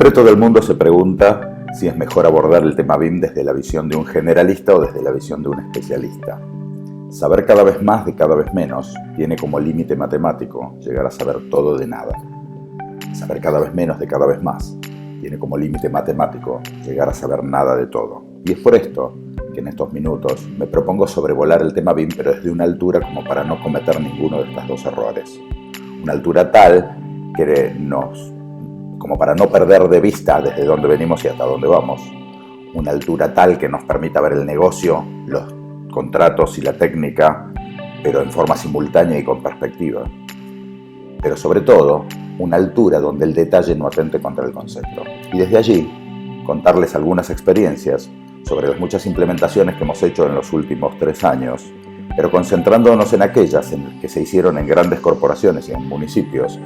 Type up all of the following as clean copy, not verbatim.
Siempre todo el mundo se pregunta si es mejor abordar el tema BIM desde la visión de un generalista o desde la visión de un especialista. Saber cada vez más de cada vez menos tiene como límite matemático llegar a saber todo de nada. Saber cada vez menos de cada vez más tiene como límite matemático llegar a saber nada de todo. Y es por esto que en estos minutos me propongo sobrevolar el tema BIM, pero desde una altura como para no cometer ninguno de estos dos errores. Una altura tal como para no perder de vista desde dónde venimos y hasta dónde vamos. Una altura tal que nos permita ver el negocio, los contratos y la técnica, pero en forma simultánea y con perspectiva. Pero sobre todo, una altura donde el detalle no atente contra el concepto. Y desde allí, contarles algunas experiencias sobre las muchas implementaciones que hemos hecho en los últimos 3 años, pero concentrándonos en aquellas que se hicieron en grandes corporaciones y en municipios,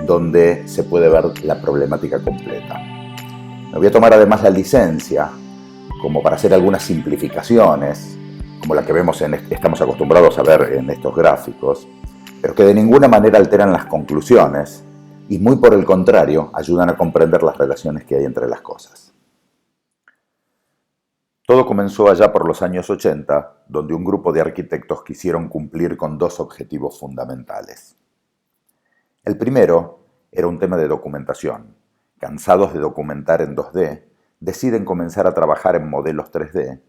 donde se puede ver la problemática completa. Me voy a tomar además la licencia como para hacer algunas simplificaciones, como la que estamos acostumbrados a ver en estos gráficos, pero que de ninguna manera alteran las conclusiones y muy por el contrario ayudan a comprender las relaciones que hay entre las cosas. Todo comenzó allá por los años 80, donde un grupo de arquitectos quisieron cumplir con 2 objetivos fundamentales. El primero era un tema de documentación. Cansados de documentar en 2D, deciden comenzar a trabajar en modelos 3D,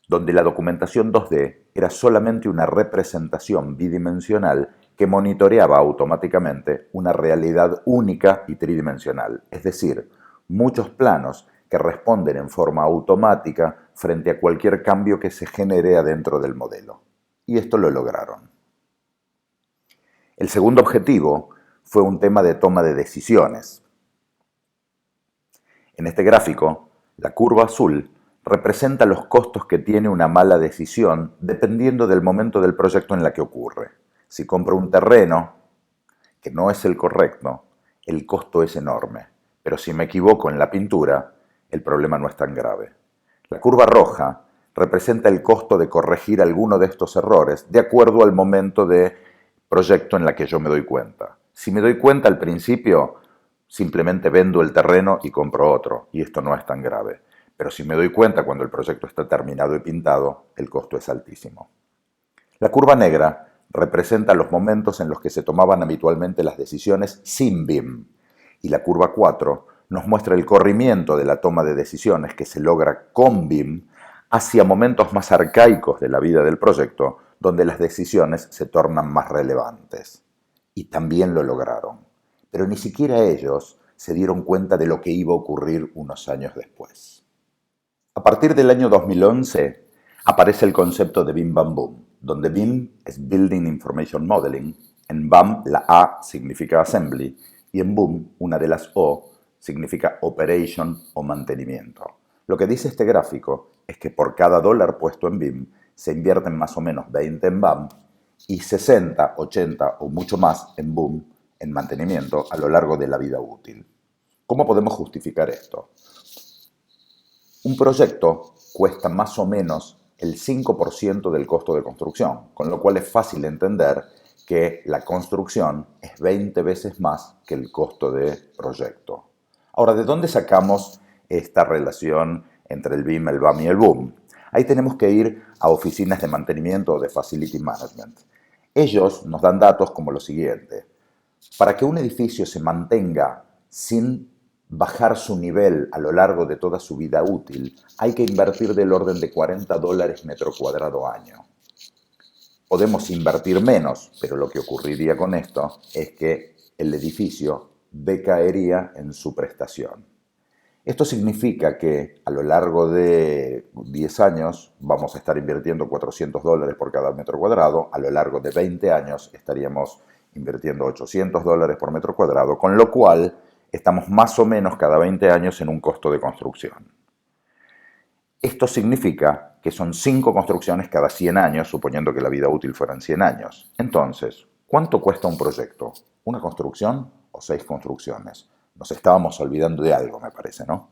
donde la documentación 2D era solamente una representación bidimensional que monitoreaba automáticamente una realidad única y tridimensional, es decir, muchos planos que responden en forma automática frente a cualquier cambio que se genere adentro del modelo. Y esto lo lograron. El segundo objetivo fue un tema de toma de decisiones. En este gráfico, la curva azul representa los costos que tiene una mala decisión dependiendo del momento del proyecto en la que ocurre. Si compro un terreno que no es el correcto, el costo es enorme, pero si me equivoco en la pintura, el problema no es tan grave. La curva roja representa el costo de corregir alguno de estos errores de acuerdo al momento de proyecto en la que yo me doy cuenta. Si me doy cuenta al principio, simplemente vendo el terreno y compro otro, y esto no es tan grave. Pero si me doy cuenta cuando el proyecto está terminado y pintado, el costo es altísimo. La curva negra representa los momentos en los que se tomaban habitualmente las decisiones sin BIM, y la curva 4 nos muestra el corrimiento de la toma de decisiones que se logra con BIM hacia momentos más arcaicos de la vida del proyecto, donde las decisiones se tornan más relevantes. Y también lo lograron. Pero ni siquiera ellos se dieron cuenta de lo que iba a ocurrir unos años después. A partir del año 2011 aparece el concepto de BIM Bam Boom, donde BIM es Building Information Modeling, en BAM la A significa Assembly y en Boom una de las O significa Operation o mantenimiento. Lo que dice este gráfico es que por cada $1 puesto en BIM se invierten más o menos 20 en BAM y 60, 80 o mucho más en Boom, en mantenimiento, a lo largo de la vida útil. ¿Cómo podemos justificar esto? Un proyecto cuesta más o menos el 5% del costo de construcción, con lo cual es fácil entender que la construcción es 20 veces más que el costo de proyecto. Ahora, ¿de dónde sacamos esta relación entre el BIM, el BAM y el Boom? Ahí tenemos que ir a oficinas de mantenimiento o de facility management. Ellos nos dan datos como lo siguiente. Para que un edificio se mantenga sin bajar su nivel a lo largo de toda su vida útil, hay que invertir del orden de $40 metro cuadrado año. Podemos invertir menos, pero lo que ocurriría con esto es que el edificio decaería en su prestación. Esto significa que a lo largo de 10 años vamos a estar invirtiendo $400 por cada metro cuadrado, a lo largo de 20 años estaríamos invirtiendo $800 por metro cuadrado, con lo cual estamos más o menos cada 20 años en un costo de construcción. Esto significa que son 5 construcciones cada 100 años, suponiendo que la vida útil fueran 100 años. Entonces, ¿cuánto cuesta un proyecto? ¿Una construcción o 6 construcciones? Nos estábamos olvidando de algo, me parece, ¿no?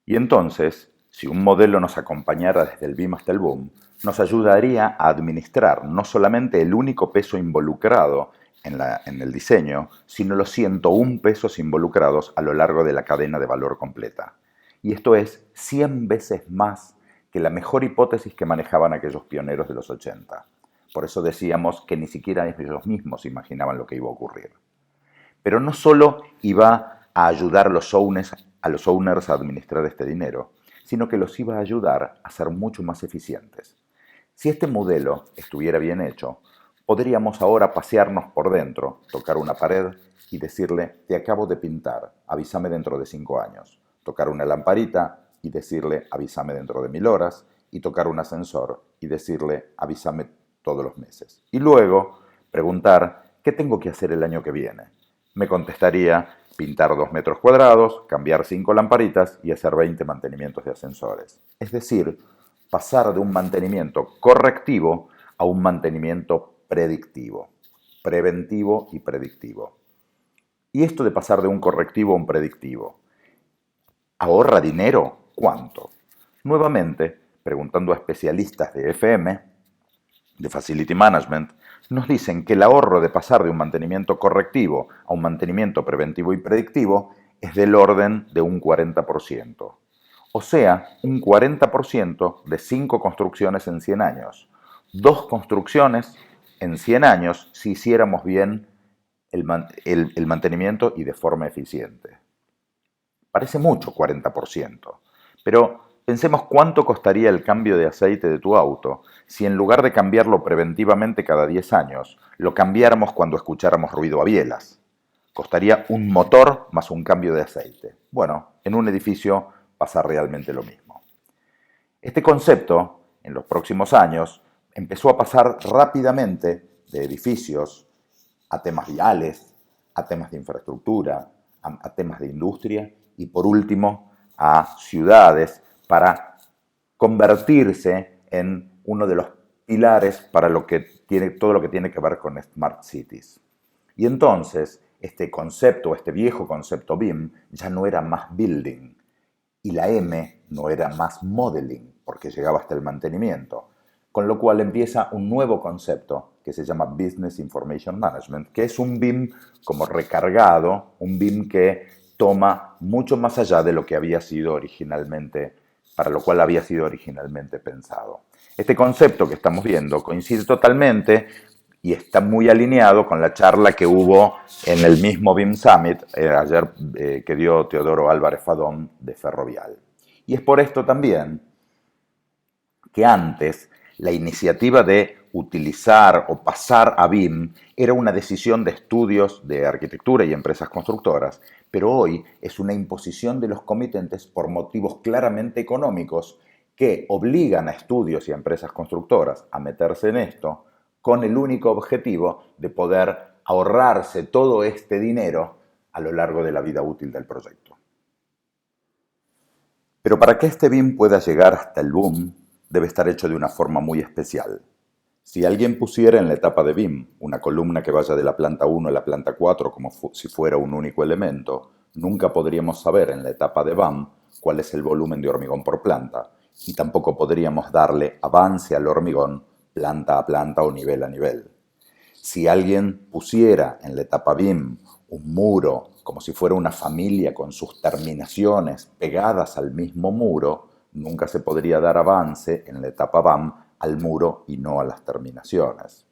Y entonces, si un modelo nos acompañara desde el BIM hasta el Boom, nos ayudaría a administrar no solamente el único peso involucrado en el diseño, sino los 101 pesos involucrados a lo largo de la cadena de valor completa. Y esto es 100 veces más que la mejor hipótesis que manejaban aquellos pioneros de los 80. Por eso decíamos que ni siquiera ellos mismos imaginaban lo que iba a ocurrir. Pero no solo iba a ayudar a los owners a administrar este dinero, sino que los iba a ayudar a ser mucho más eficientes. Si este modelo estuviera bien hecho, podríamos ahora pasearnos por dentro, tocar una pared y decirle, te acabo de pintar, avísame dentro de 5 años. Tocar una lamparita y decirle, avísame dentro de 1000 horas. Y tocar un ascensor y decirle, avísame todos los meses. Y luego preguntar, ¿qué tengo que hacer el año que viene? Me contestaría, pintar 2 metros cuadrados, cambiar 5 lamparitas y hacer 20 mantenimientos de ascensores. Es decir, pasar de un mantenimiento correctivo a un mantenimiento predictivo, preventivo y predictivo. Y esto de pasar de un correctivo a un predictivo, ¿ahorra dinero? ¿Cuánto? Nuevamente, preguntando a especialistas de FM, de Facility Management, nos dicen que el ahorro de pasar de un mantenimiento correctivo a un mantenimiento preventivo y predictivo es del orden de un 40%. O sea, un 40% de 5 construcciones en 100 años. 2 construcciones en 100 años si hiciéramos bien el mantenimiento y de forma eficiente. Parece mucho 40%, pero pensemos cuánto costaría el cambio de aceite de tu auto si en lugar de cambiarlo preventivamente cada 10 años, lo cambiáramos cuando escucháramos ruido a bielas. Costaría un motor más un cambio de aceite. Bueno, en un edificio pasa realmente lo mismo. Este concepto, en los próximos años, empezó a pasar rápidamente de edificios a temas viales, a temas de infraestructura, a temas de industria y por último a ciudades para convertirse en uno de los pilares para todo lo que tiene que ver con Smart Cities. Y entonces este concepto, este viejo concepto BIM, ya no era más building y la M no era más modeling porque llegaba hasta el mantenimiento. Con lo cual empieza un nuevo concepto que se llama Business Information Management, que es un BIM como recargado, un BIM que toma mucho más allá de lo que había sido originalmente, para lo cual había sido originalmente pensado. Este concepto que estamos viendo coincide totalmente y está muy alineado con la charla que hubo en el mismo BIM Summit ayer que dio Teodoro Álvarez Fadón de Ferrovial. Y es por esto también que antes la iniciativa de utilizar o pasar a BIM era una decisión de estudios de arquitectura y empresas constructoras, pero hoy es una imposición de los comitentes por motivos claramente económicos que obligan a estudios y a empresas constructoras a meterse en esto con el único objetivo de poder ahorrarse todo este dinero a lo largo de la vida útil del proyecto. Pero para que este BIM pueda llegar hasta el boom, debe estar hecho de una forma muy especial. Si alguien pusiera en la etapa de BIM una columna que vaya de la planta 1 a la planta 4 como si fuera un único elemento, nunca podríamos saber en la etapa de BAM cuál es el volumen de hormigón por planta y tampoco podríamos darle avance al hormigón planta a planta o nivel a nivel. Si alguien pusiera en la etapa BIM un muro como si fuera una familia con sus terminaciones pegadas al mismo muro, nunca se podría dar avance en la etapa BAM al muro y no a las terminaciones.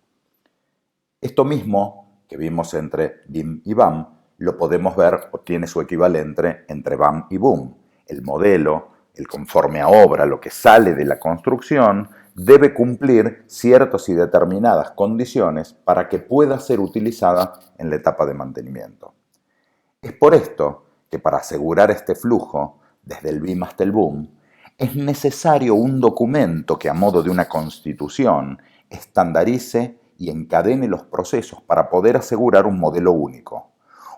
Esto mismo que vimos entre BIM y BAM lo podemos ver o tiene su equivalente entre BAM y BOOM. El modelo, el conforme a obra, lo que sale de la construcción, debe cumplir ciertas y determinadas condiciones para que pueda ser utilizada en la etapa de mantenimiento. Es por esto que para asegurar este flujo, desde el BIM hasta el BOOM, es necesario un documento que a modo de una constitución estandarice y encadene los procesos para poder asegurar un modelo único.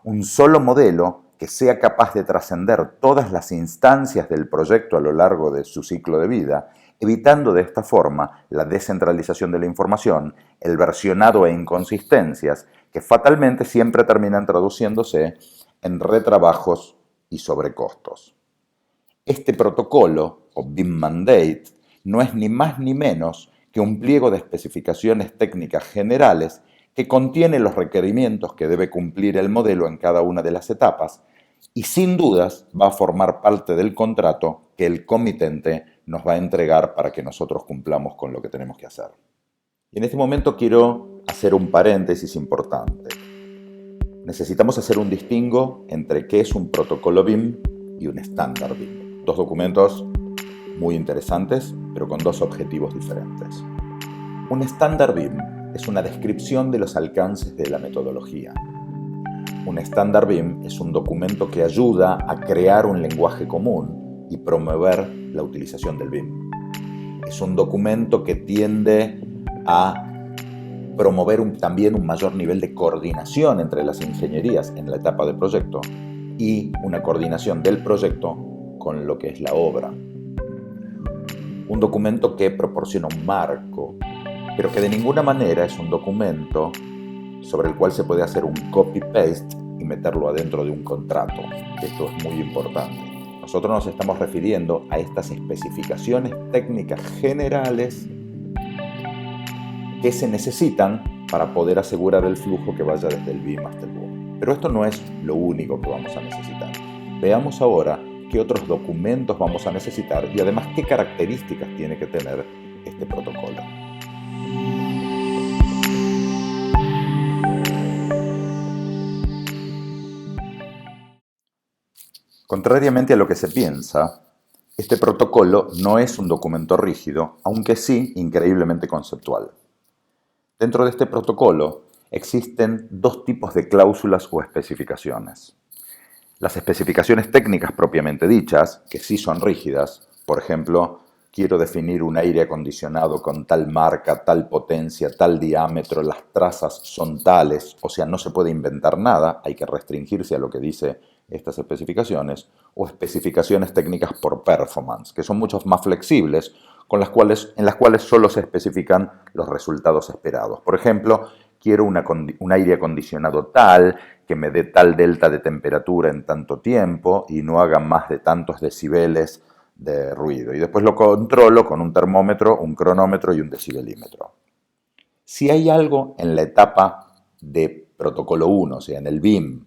Un solo modelo que sea capaz de trascender todas las instancias del proyecto a lo largo de su ciclo de vida, evitando de esta forma la descentralización de la información, el versionado e inconsistencias que fatalmente siempre terminan traduciéndose en retrabajos y sobrecostos. Este protocolo, o BIM Mandate, no es ni más ni menos que un pliego de especificaciones técnicas generales que contiene los requerimientos que debe cumplir el modelo en cada una de las etapas y sin dudas va a formar parte del contrato que el comitente nos va a entregar para que nosotros cumplamos con lo que tenemos que hacer. Y en este momento quiero hacer un paréntesis importante. Necesitamos hacer un distingo entre qué es un protocolo BIM y un estándar BIM. Dos documentos muy interesantes, pero con dos objetivos diferentes. Un estándar BIM es una descripción de los alcances de la metodología. Un estándar BIM es un documento que ayuda a crear un lenguaje común y promover la utilización del BIM. Es un documento que tiende a promover también un mayor nivel de coordinación entre las ingenierías en la etapa de proyecto y una coordinación del proyecto con lo que es la obra. Un documento que proporciona un marco, pero que de ninguna manera es un documento sobre el cual se puede hacer un copy-paste y meterlo adentro de un contrato. Esto es muy importante. Nosotros nos estamos refiriendo a estas especificaciones técnicas generales que se necesitan para poder asegurar el flujo que vaya desde el BIM hasta el BOM. Pero esto no es lo único que vamos a necesitar. Veamos ahora qué otros documentos vamos a necesitar y además qué características tiene que tener este protocolo. Contrariamente a lo que se piensa, este protocolo no es un documento rígido, aunque sí increíblemente conceptual. Dentro de este protocolo existen dos tipos de cláusulas o especificaciones. Las especificaciones técnicas propiamente dichas, que sí son rígidas, por ejemplo, quiero definir un aire acondicionado con tal marca, tal potencia, tal diámetro, las trazas son tales, o sea, no se puede inventar nada, hay que restringirse a lo que dice estas especificaciones, o especificaciones técnicas por performance, que son mucho más flexibles, en las cuales solo se especifican los resultados esperados. Por ejemplo, quiero un aire acondicionado tal, que me dé tal delta de temperatura en tanto tiempo y no haga más de tantos decibeles de ruido. Y después lo controlo con un termómetro, un cronómetro y un decibelímetro. Si hay algo en la etapa de protocolo 1, o sea, en el BIM,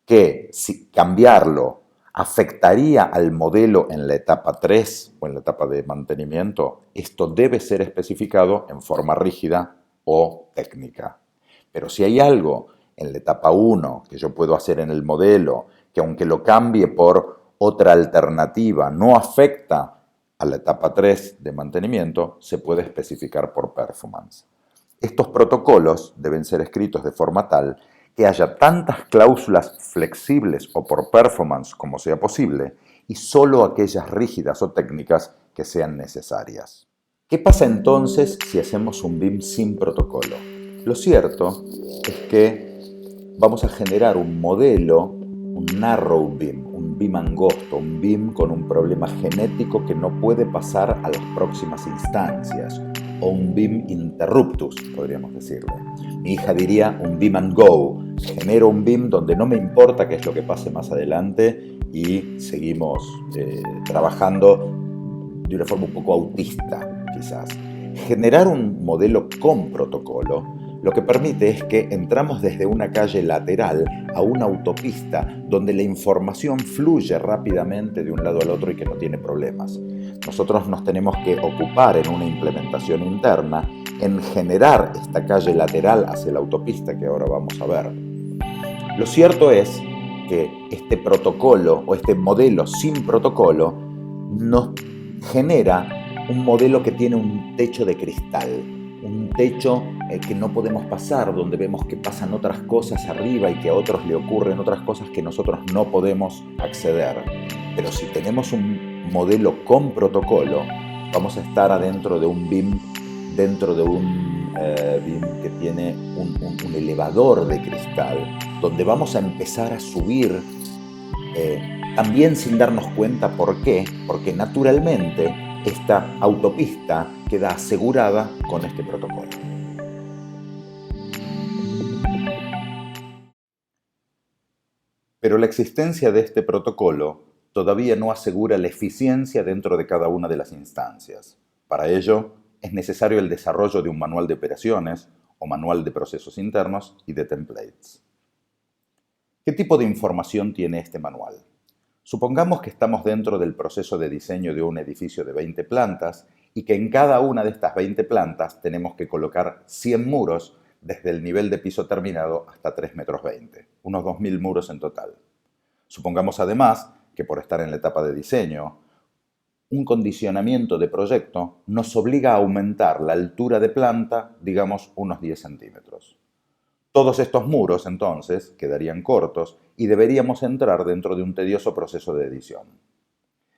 que si cambiarlo afectaría al modelo en la etapa 3 o en la etapa de mantenimiento, esto debe ser especificado en forma rígida o técnica. Pero si hay algo en la etapa 1 que yo puedo hacer en el modelo, que aunque lo cambie por otra alternativa no afecta a la etapa 3 de mantenimiento, se puede especificar por performance. Estos protocolos deben ser escritos de forma tal que haya tantas cláusulas flexibles o por performance como sea posible y solo aquellas rígidas o técnicas que sean necesarias. ¿Qué pasa entonces si hacemos un BIM sin protocolo? Lo cierto es que vamos a generar un modelo, un narrow BIM, un BIM angosto, un BIM con un problema genético que no puede pasar a las próximas instancias, o un BIM interruptus, podríamos decirle. Mi hija diría un BIM and go. Genero un BIM donde no me importa qué es lo que pase más adelante y seguimos trabajando de una forma un poco autista, quizás. Generar un modelo con protocolo lo que permite es que entramos desde una calle lateral a una autopista donde la información fluye rápidamente de un lado al otro y que no tiene problemas. Nosotros nos tenemos que ocupar en una implementación interna en generar esta calle lateral hacia la autopista que ahora vamos a ver. Lo cierto es que este protocolo o este modelo sin protocolo nos genera un modelo que tiene un techo de cristal, un techo que no podemos pasar, donde vemos que pasan otras cosas arriba y que a otros le ocurren otras cosas que nosotros no podemos acceder. Pero si tenemos un modelo con protocolo, vamos a estar adentro de un BIM, dentro de un BIM que tiene un elevador de cristal, donde vamos a empezar a subir también sin darnos cuenta por qué, porque naturalmente esta autopista queda asegurada con este protocolo. Pero la existencia de este protocolo todavía no asegura la eficiencia dentro de cada una de las instancias. Para ello, es necesario el desarrollo de un manual de operaciones o manual de procesos internos y de templates. ¿Qué tipo de información tiene este manual? Supongamos que estamos dentro del proceso de diseño de un edificio de 20 plantas y que en cada una de estas 20 plantas tenemos que colocar 100 muros desde el nivel de piso terminado hasta 3,20 metros, unos 2.000 muros en total. Supongamos además que por estar en la etapa de diseño, un condicionamiento de proyecto nos obliga a aumentar la altura de planta, digamos, unos 10 centímetros. Todos estos muros, entonces, quedarían cortos y deberíamos entrar dentro de un tedioso proceso de edición.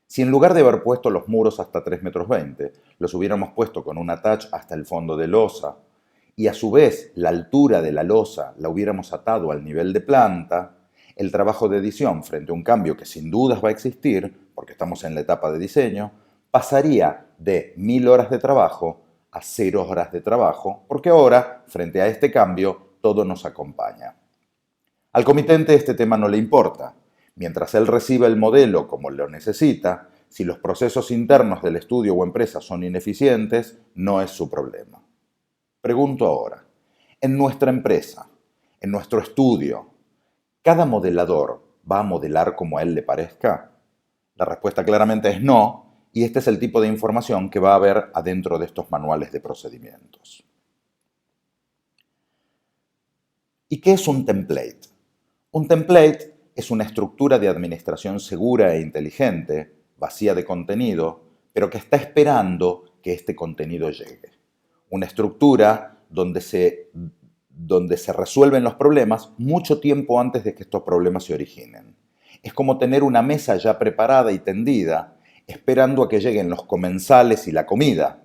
Si en lugar de haber puesto los muros hasta 3,20 metros, los hubiéramos puesto con un attach hasta el fondo de losa y a su vez la altura de la losa la hubiéramos atado al nivel de planta, el trabajo de edición frente a un cambio que sin dudas va a existir, porque estamos en la etapa de diseño, pasaría de 1.000 horas de trabajo a 0 horas de trabajo, porque ahora, frente a este cambio, todo nos acompaña. Al comitente este tema no le importa. Mientras él reciba el modelo como lo necesita, si los procesos internos del estudio o empresa son ineficientes, no es su problema. Pregunto ahora, en nuestra empresa, en nuestro estudio, ¿cada modelador va a modelar como a él le parezca? La respuesta claramente es no, y este es el tipo de información que va a haber adentro de estos manuales de procedimientos. ¿Y qué es un template? Un template es una estructura de administración segura e inteligente, vacía de contenido, pero que está esperando que este contenido llegue. Una estructura donde se resuelven los problemas mucho tiempo antes de que estos problemas se originen. Es como tener una mesa ya preparada y tendida, esperando a que lleguen los comensales y la comida,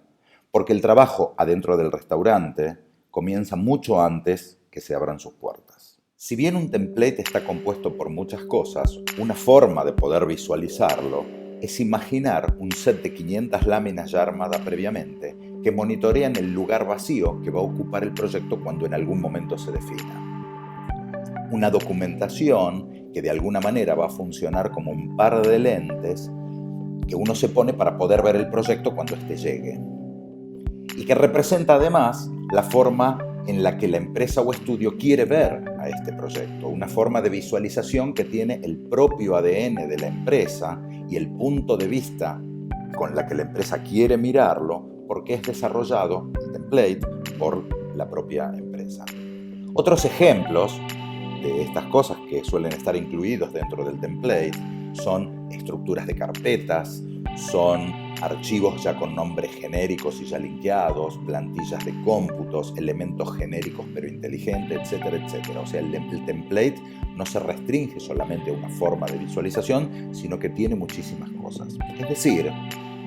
porque el trabajo adentro del restaurante comienza mucho antes que se abran sus puertas. Si bien un template está compuesto por muchas cosas, una forma de poder visualizarlo es imaginar un set de 500 láminas ya armadas previamente que monitorean el lugar vacío que va a ocupar el proyecto cuando en algún momento se defina. Una documentación que de alguna manera va a funcionar como un par de lentes que uno se pone para poder ver el proyecto cuando éste llegue. Y que representa además la forma en la que la empresa o estudio quiere ver a este proyecto, una forma de visualización que tiene el propio ADN de la empresa y el punto de vista con la que la empresa quiere mirarlo, porque es desarrollado, el template, por la propia empresa. Otros ejemplos de estas cosas que suelen estar incluidos dentro del template son estructuras de carpetas, son archivos ya con nombres genéricos y ya linkeados, plantillas de cómputos, elementos genéricos pero inteligentes, etcétera, etcétera. O sea, el template no se restringe solamente a una forma de visualización, sino que tiene muchísimas cosas. Es decir,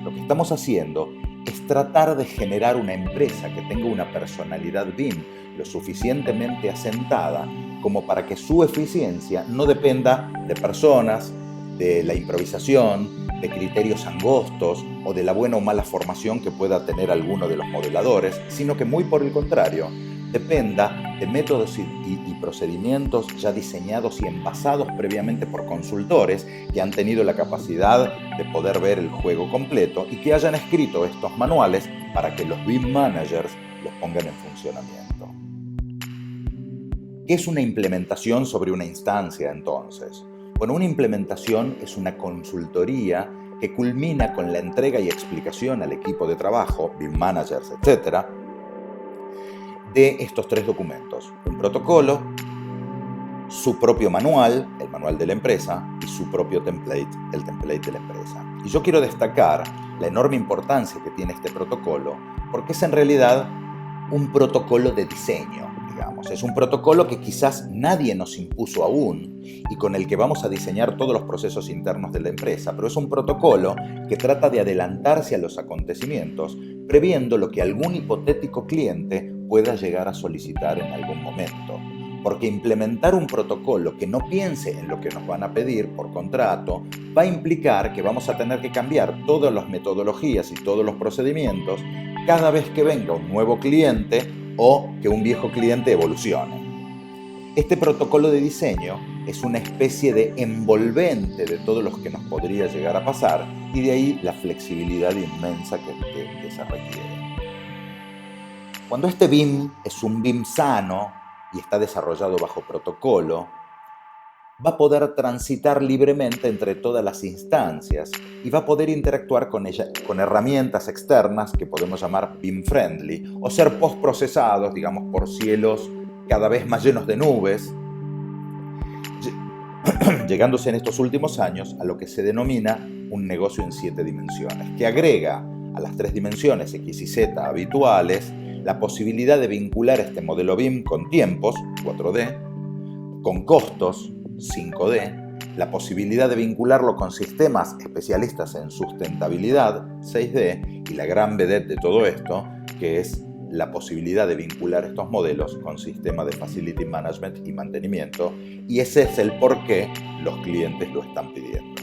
lo que estamos haciendo es tratar de generar una empresa que tenga una personalidad BIM lo suficientemente asentada como para que su eficiencia no dependa de personas, de la improvisación, de criterios angostos o de la buena o mala formación que pueda tener alguno de los modeladores, sino que muy por el contrario, dependa de métodos y procedimientos ya diseñados y envasados previamente por consultores que han tenido la capacidad de poder ver el juego completo y que hayan escrito estos manuales para que los BIM managers los pongan en funcionamiento. ¿Qué es una implementación sobre una instancia entonces? Bueno, una implementación es una consultoría que culmina con la entrega y explicación al equipo de trabajo, BIM managers, etc., de estos 3 documentos: un protocolo, su propio manual, el manual de la empresa, y su propio template, el template de la empresa. Y yo quiero destacar la enorme importancia que tiene este protocolo, porque es en realidad un protocolo de diseño, digamos. Es un protocolo que quizás nadie nos impuso aún y con el que vamos a diseñar todos los procesos internos de la empresa, pero es un protocolo que trata de adelantarse a los acontecimientos, previendo lo que algún hipotético cliente pueda llegar a solicitar en algún momento. Porque implementar un protocolo que no piense en lo que nos van a pedir por contrato va a implicar que vamos a tener que cambiar todas las metodologías y todos los procedimientos cada vez que venga un nuevo cliente o que un viejo cliente evolucione. Este protocolo de diseño es una especie de envolvente de todo lo que nos podría llegar a pasar y de ahí la flexibilidad inmensa que se requiere. Cuando este BIM es un BIM sano y está desarrollado bajo protocolo, va a poder transitar libremente entre todas las instancias y va a poder interactuar con ella, con herramientas externas que podemos llamar BIM friendly o ser postprocesados, digamos, por cielos cada vez más llenos de nubes, llegándose en estos últimos años a lo que se denomina un negocio en 7 dimensiones, que agrega a las 3 dimensiones X y Z habituales la posibilidad de vincular este modelo BIM con tiempos, 4D, con costos, 5D, la posibilidad de vincularlo con sistemas especialistas en sustentabilidad, 6D, y la gran vedette de todo esto, que es la posibilidad de vincular estos modelos con sistemas de facility management y mantenimiento, y ese es el por qué los clientes lo están pidiendo.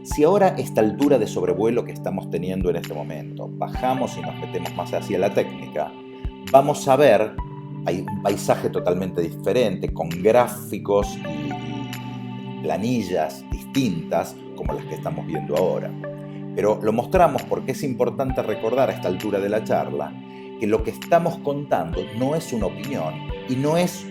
Si ahora esta altura de sobrevuelo que estamos teniendo en este momento bajamos y nos metemos más hacia la técnica, vamos a ver un paisaje totalmente diferente, con gráficos y planillas distintas como las que estamos viendo ahora. Pero lo mostramos porque es importante recordar a esta altura de la charla que lo que estamos contando no es una opinión y no es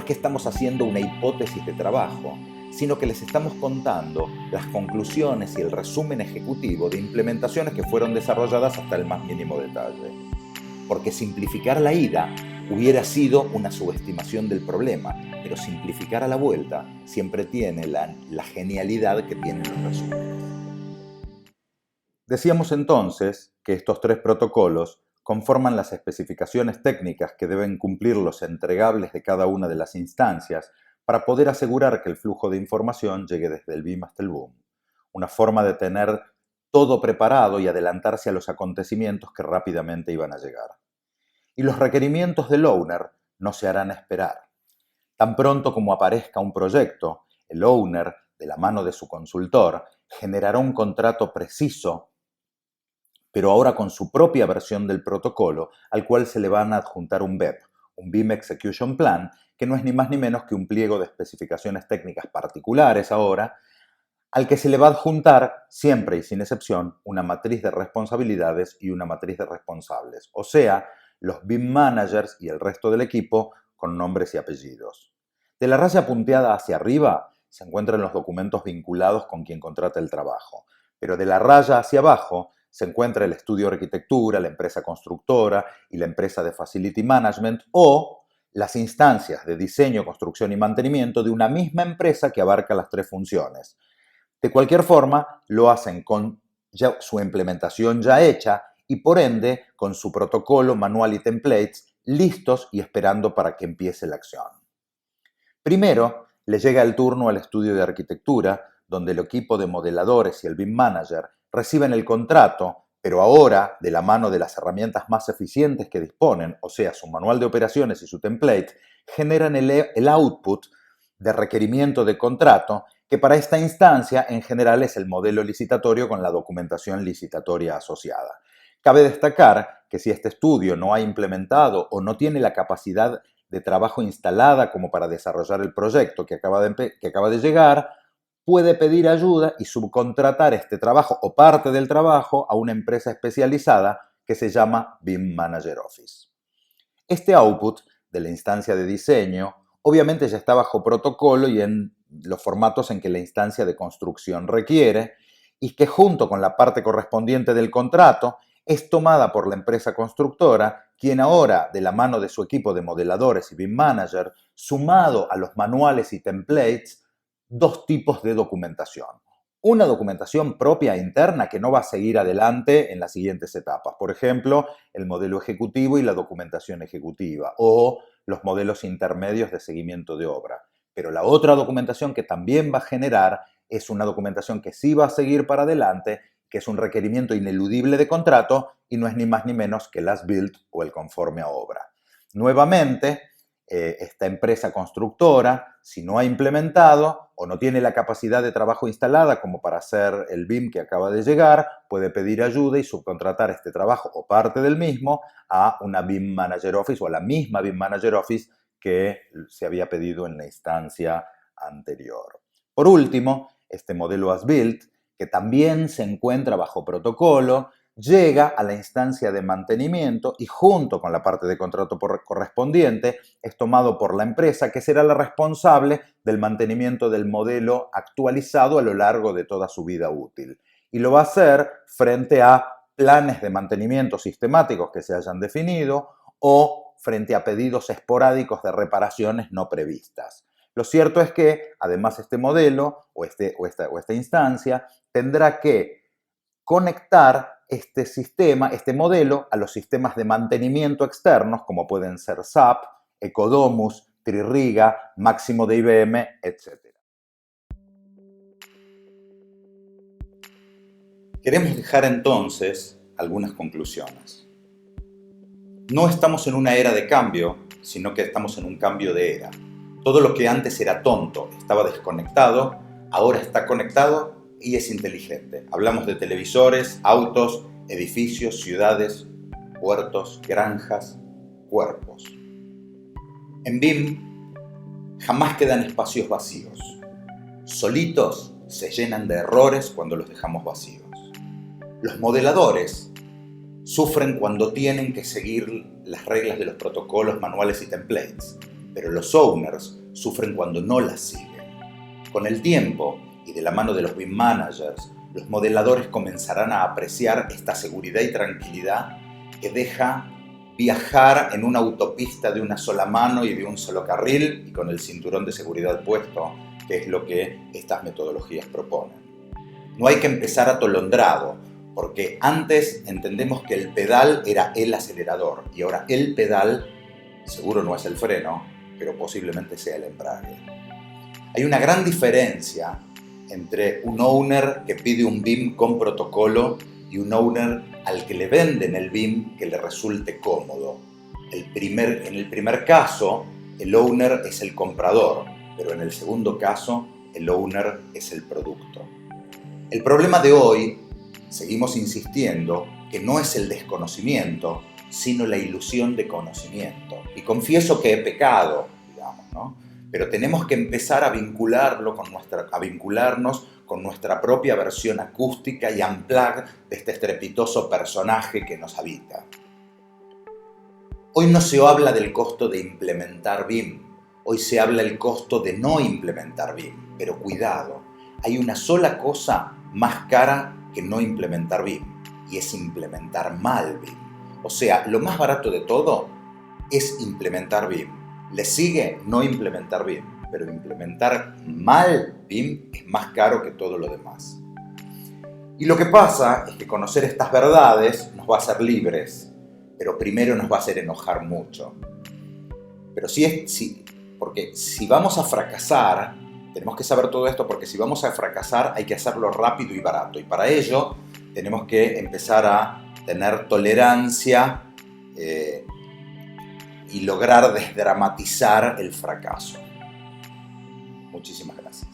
que estamos haciendo una hipótesis de trabajo, sino que les estamos contando las conclusiones y el resumen ejecutivo de implementaciones que fueron desarrolladas hasta el más mínimo detalle. Porque simplificar la ida hubiera sido una subestimación del problema, pero simplificar a la vuelta siempre tiene la genialidad que tienen los resúmenes. Decíamos entonces que estos 3 protocolos conforman las especificaciones técnicas que deben cumplir los entregables de cada una de las instancias para poder asegurar que el flujo de información llegue desde el BIM hasta el BOOM. Una forma de tener todo preparado y adelantarse a los acontecimientos que rápidamente iban a llegar. Y los requerimientos del owner no se harán esperar. Tan pronto como aparezca un proyecto, el owner, de la mano de su consultor, generará un contrato preciso, pero ahora con su propia versión del protocolo, al cual se le van a adjuntar un BEP, un BIM Execution Plan, que no es ni más ni menos que un pliego de especificaciones técnicas particulares ahora, al que se le va a adjuntar, siempre y sin excepción, una matriz de responsabilidades y una matriz de responsables, o sea, los BIM managers y el resto del equipo con nombres y apellidos. De la raya punteada hacia arriba se encuentran los documentos vinculados con quien contrata el trabajo, pero de la raya hacia abajo se encuentra el estudio de arquitectura, la empresa constructora y la empresa de facility management o las instancias de diseño, construcción y mantenimiento de una misma empresa que abarca las 3 funciones. De cualquier forma, lo hacen con ya su implementación ya hecha y por ende con su protocolo, manual y templates listos y esperando para que empiece la acción. Primero, le llega el turno al estudio de arquitectura, donde el equipo de modeladores y el BIM manager reciben el contrato, pero ahora de la mano de las herramientas más eficientes que disponen, o sea, su manual de operaciones y su template, generan el output de requerimiento de contrato, que para esta instancia en general es el modelo licitatorio con la documentación licitatoria asociada. Cabe destacar que si este estudio no ha implementado o no tiene la capacidad de trabajo instalada como para desarrollar el proyecto que acaba de llegar, puede pedir ayuda y subcontratar este trabajo o parte del trabajo a una empresa especializada que se llama BIM Manager Office. Este output de la instancia de diseño obviamente ya está bajo protocolo y en los formatos en que la instancia de construcción requiere y que junto con la parte correspondiente del contrato es tomada por la empresa constructora, quien ahora, de la mano de su equipo de modeladores y BIM manager, sumado a los manuales y templates, 2 tipos de documentación. Una documentación propia interna que no va a seguir adelante en las siguientes etapas. Por ejemplo, el modelo ejecutivo y la documentación ejecutiva o los modelos intermedios de seguimiento de obra. Pero la otra documentación que también va a generar es una documentación que sí va a seguir para adelante, que es un requerimiento ineludible de contrato y no es ni más ni menos que el as-built o el conforme a obra. Nuevamente, esta empresa constructora, si no ha implementado o no tiene la capacidad de trabajo instalada como para hacer el BIM que acaba de llegar, puede pedir ayuda y subcontratar este trabajo o parte del mismo a una BIM Manager Office o a la misma BIM Manager Office que se había pedido en la instancia anterior. Por último, este modelo as-built, que también se encuentra bajo protocolo, llega a la instancia de mantenimiento y junto con la parte de contrato correspondiente es tomado por la empresa, que será la responsable del mantenimiento del modelo actualizado a lo largo de toda su vida útil. Y lo va a hacer frente a planes de mantenimiento sistemáticos que se hayan definido o frente a pedidos esporádicos de reparaciones no previstas. Lo cierto es que, además, este modelo o esta instancia tendrá que conectar este sistema, este modelo, a los sistemas de mantenimiento externos, como pueden ser SAP, Ecodomus, Tririga, Máximo de IBM, etc. Queremos dejar entonces algunas conclusiones. No estamos en una era de cambio, sino que estamos en un cambio de era. Todo lo que antes era tonto, estaba desconectado, ahora está conectado y es inteligente. Hablamos de televisores, autos, edificios, ciudades, huertos, granjas, cuerpos. En BIM jamás quedan espacios vacíos. Solitos se llenan de errores cuando los dejamos vacíos. Los modeladores sufren cuando tienen que seguir las reglas de los protocolos, manuales y templates, pero los owners sufren cuando no las siguen. Con el tiempo, y de la mano de los BIM managers, los modeladores comenzarán a apreciar esta seguridad y tranquilidad que deja viajar en una autopista de una sola mano y de un solo carril y con el cinturón de seguridad puesto, que es lo que estas metodologías proponen. No hay que empezar atolondrado, porque antes entendemos que el pedal era el acelerador y ahora el pedal seguro no es el freno, pero posiblemente sea el embrague. Hay una gran diferencia entre un owner que pide un BIM con protocolo y un owner al que le venden el BIM que le resulte cómodo. En el primer caso, el owner es el comprador, pero en el segundo caso, el owner es el producto. El problema de hoy, seguimos insistiendo, que no es el desconocimiento, sino la ilusión de conocimiento. Y confieso que he pecado, digamos, ¿no? Pero tenemos que empezar a vincularnos con nuestra propia versión acústica y unplugged de este estrepitoso personaje que nos habita. Hoy no se habla del costo de implementar BIM, hoy se habla del costo de no implementar BIM, pero cuidado, hay una sola cosa más cara que no implementar BIM, y es implementar mal BIM. O sea, lo más barato de todo es implementar BIM. Le sigue no implementar BIM, pero implementar mal BIM es más caro que todo lo demás. Y lo que pasa es que conocer estas verdades nos va a hacer libres, pero primero nos va a hacer enojar mucho. Pero porque si vamos a fracasar, tenemos que saber todo esto, porque si vamos a fracasar hay que hacerlo rápido y barato. Y para ello tenemos que empezar a tener tolerancia y lograr desdramatizar el fracaso. Muchísimas gracias.